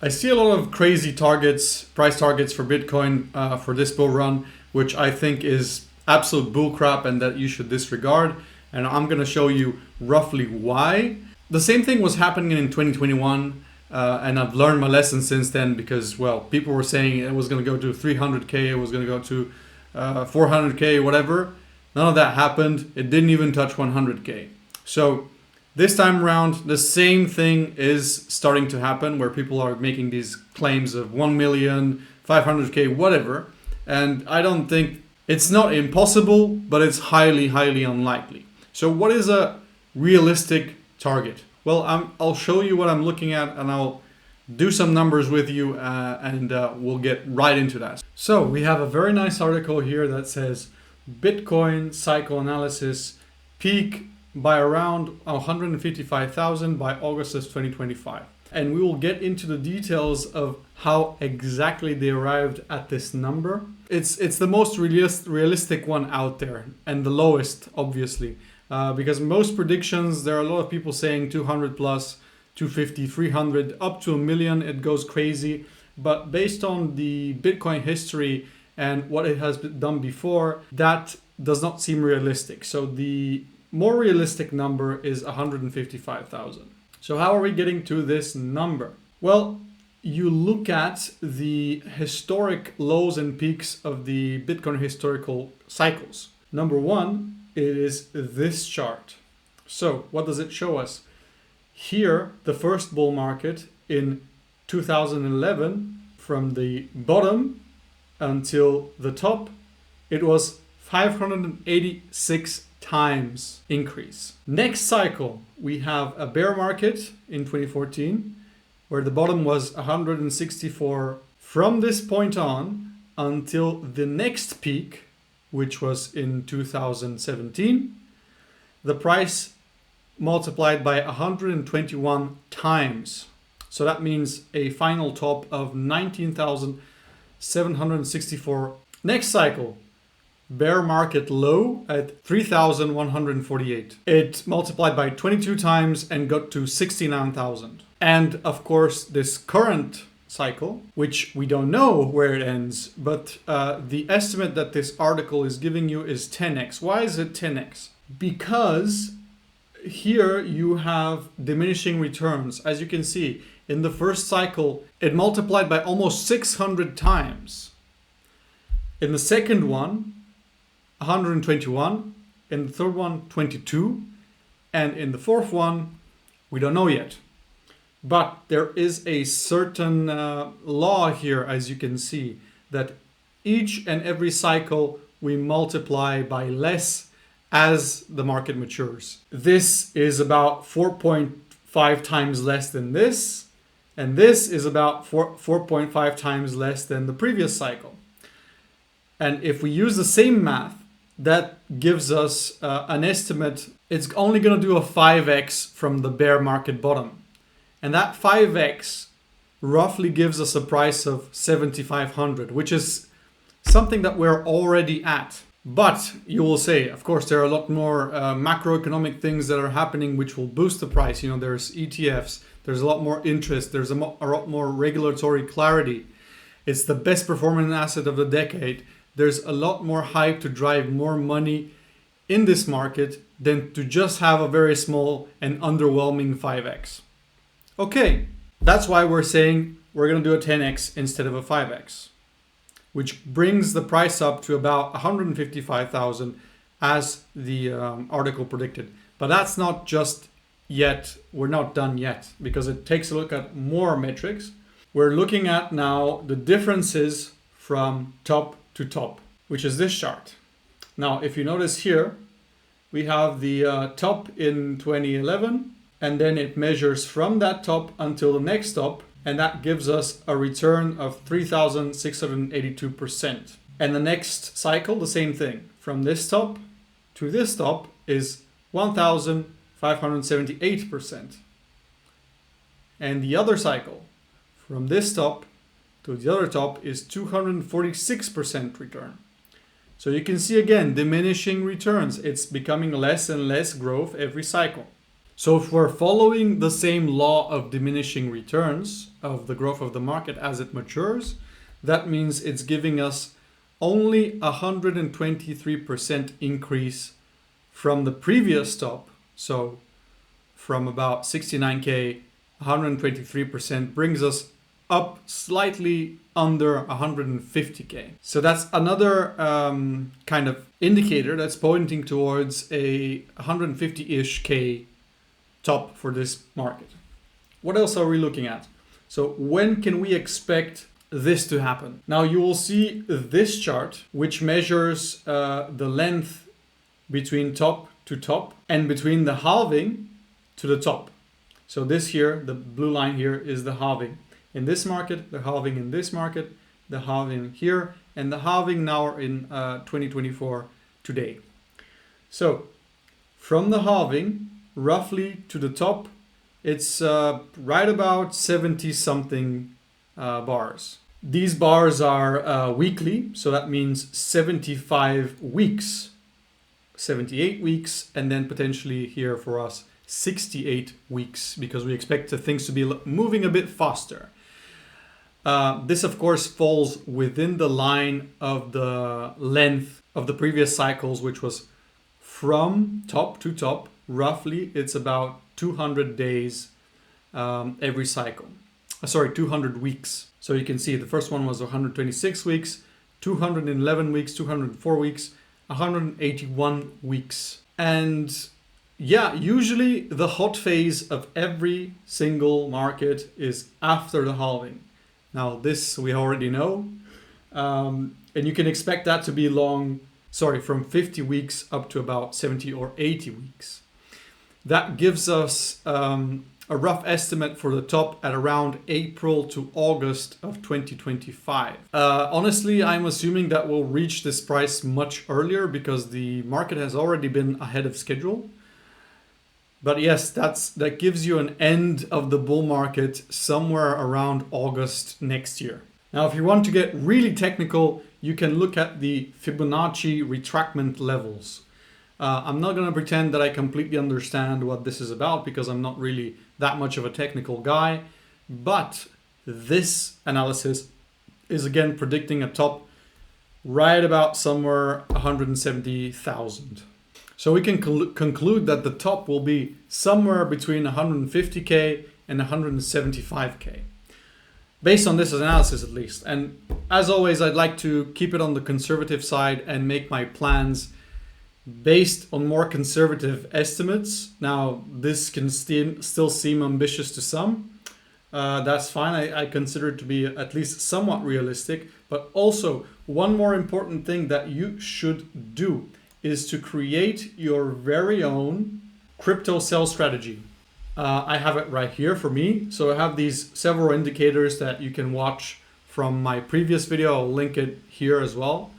I see a lot of crazy targets, price targets for Bitcoin for this bull run, which I think is absolute bullcrap and that you should disregard. And I'm going to show you roughly why. The same thing was happening in 2021, and I've learned my lesson since then because, well, people were saying it was going to go to 300K, it was going to go to 400K, whatever. None of that happened. It didn't even touch 100K. So this time around, the same thing is starting to happen where people are making these claims of 1 million, 500K, whatever. And I don't think it's not impossible, but it's highly, highly unlikely. So what is a realistic target? Well, I'll show you what I'm looking at and I'll do some numbers with you and we'll get right into that. So we have a very nice article here that says Bitcoin cycle analysis peak by around 155,000 by August of 2025. And we will get into the details of how exactly they arrived at this number. It's the most realistic one out there and the lowest, obviously, because most predictions, there are a lot of people saying 200 plus, 250, 300, up to a million, it goes crazy. But based on the Bitcoin history and what it has done before, that does not seem realistic. So the more realistic number is 155,000. So how are we getting to this number? Well, you look at the historic lows and peaks of the Bitcoin historical cycles. Number one, it is this chart. So what does it show us? Here, the first bull market in 2011, from the bottom until the top, it was 586 times increase. Next cycle, we have a bear market in 2014, where the bottom was 164 from this point on until the next peak, which was in 2017. The price multiplied by 121 times. So that means a final top of 19,764. Next cycle, bear market low at 3,148. It multiplied by 22 times and got to 69,000. And of course, this current cycle, which we don't know where it ends, but the estimate that this article is giving you is 10x. Why is it 10x? Because here you have diminishing returns. As you can see, in the first cycle, it multiplied by almost 600 times. In the second one, 121, in the third one, 22, and in the fourth one, we don't know yet. But there is a certain law here, as you can see, that each and every cycle we multiply by less as the market matures. This is about 4.5 times less than this, and this is about 4.5 times less than the previous cycle. And if we use the same math, that gives us an estimate. It's only going to do a 5x from the bear market bottom. And that 5x roughly gives us a price of 7,500, which is something that we're already at. But you will say, of course, there are a lot more macroeconomic things that are happening which will boost the price. You know, there's ETFs, there's a lot more interest, there's a lot more regulatory clarity. It's the best performing asset of the decade. There's a lot more hype to drive more money in this market than to just have a very small and underwhelming 5x. Okay, that's why we're saying we're going to do a 10x instead of a 5x, which brings the price up to about 155,000 as the article predicted. But that's not just yet. We're not done yet because it takes a look at more metrics. We're looking at now the differences from top to top, which is this chart. Now, if you notice here, we have the top in 2011, and then it measures from that top until the next top, and that gives us a return of 3,682%. And the next cycle, the same thing. From this top to this top is 1,578%. And the other cycle, from this top to the other top, is 246% return. So you can see again, diminishing returns. It's becoming less and less growth every cycle. So if we're following the same law of diminishing returns of the growth of the market as it matures, that means it's giving us only 123% increase from the previous top. So from about 69K, 123% brings us up slightly under 150K. So that's another kind of indicator that's pointing towards a 150-ish K top for this market. What else are we looking at? So when can we expect this to happen? Now you will see this chart, which measures the length between top to top and between the halving to the top. So this here, the blue line here, is the halving in this market, the halving in this market, the halving here, and the halving now in 2024 today. So from the halving roughly to the top, it's right about 70 something bars. These bars are weekly, so that means 75 weeks, 78 weeks, and then potentially here for us 68 weeks, because we expect things to be moving a bit faster. This of course falls within the line of the length of the previous cycles, which was from top to top. Roughly, it's about 200 days every cycle. 200 weeks. So you can see the first one was 126 weeks, 211 weeks, 204 weeks, 181 weeks. And yeah, usually the hot phase of every single market is after the halving. Now this we already know. And you can expect that to be from 50 weeks up to about 70 or 80 weeks. That gives us a rough estimate for the top at around April to August of 2025. Honestly, I'm assuming that we'll reach this price much earlier because the market has already been ahead of schedule. But yes, that gives you an end of the bull market somewhere around August next year. Now, if you want to get really technical, you can look at the Fibonacci retracement levels. I'm not going to pretend that I completely understand what this is about because I'm not really that much of a technical guy. But this analysis is again predicting a top right about somewhere 170,000. So we can conclude that the top will be somewhere between 150K and 175K. Based on this analysis at least. And as always, I'd like to keep it on the conservative side and make my plans based on more conservative estimates. Now, this can still seem ambitious to some. That's fine. I consider it to be at least somewhat realistic. But also, one more important thing that you should do is to create your very own crypto sell strategy. I have it right here for me. So I have these several indicators that you can watch from my previous video. I'll link it here as well.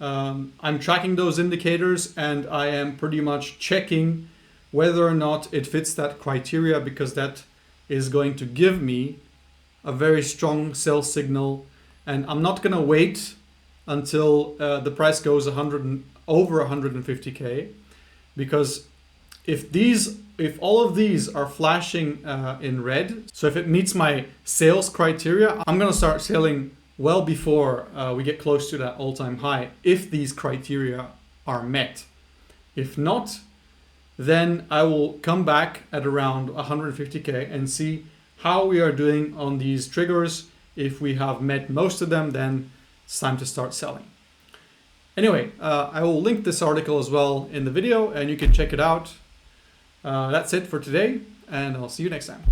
I'm tracking those indicators and I am pretty much checking whether or not it fits that criteria, because that is going to give me a very strong sell signal. And I'm not going to wait until the price goes over 150K, because if all of these are flashing in red, so if it meets my sales criteria, I'm going to start selling well before we get close to that all-time high, if these criteria are met. If not, then I will come back at around 150K and see how we are doing on these triggers. If we have met most of them, then it's time to start selling. Anyway, I will link this article as well in the video and you can check it out. That's it for today, and I'll see you next time.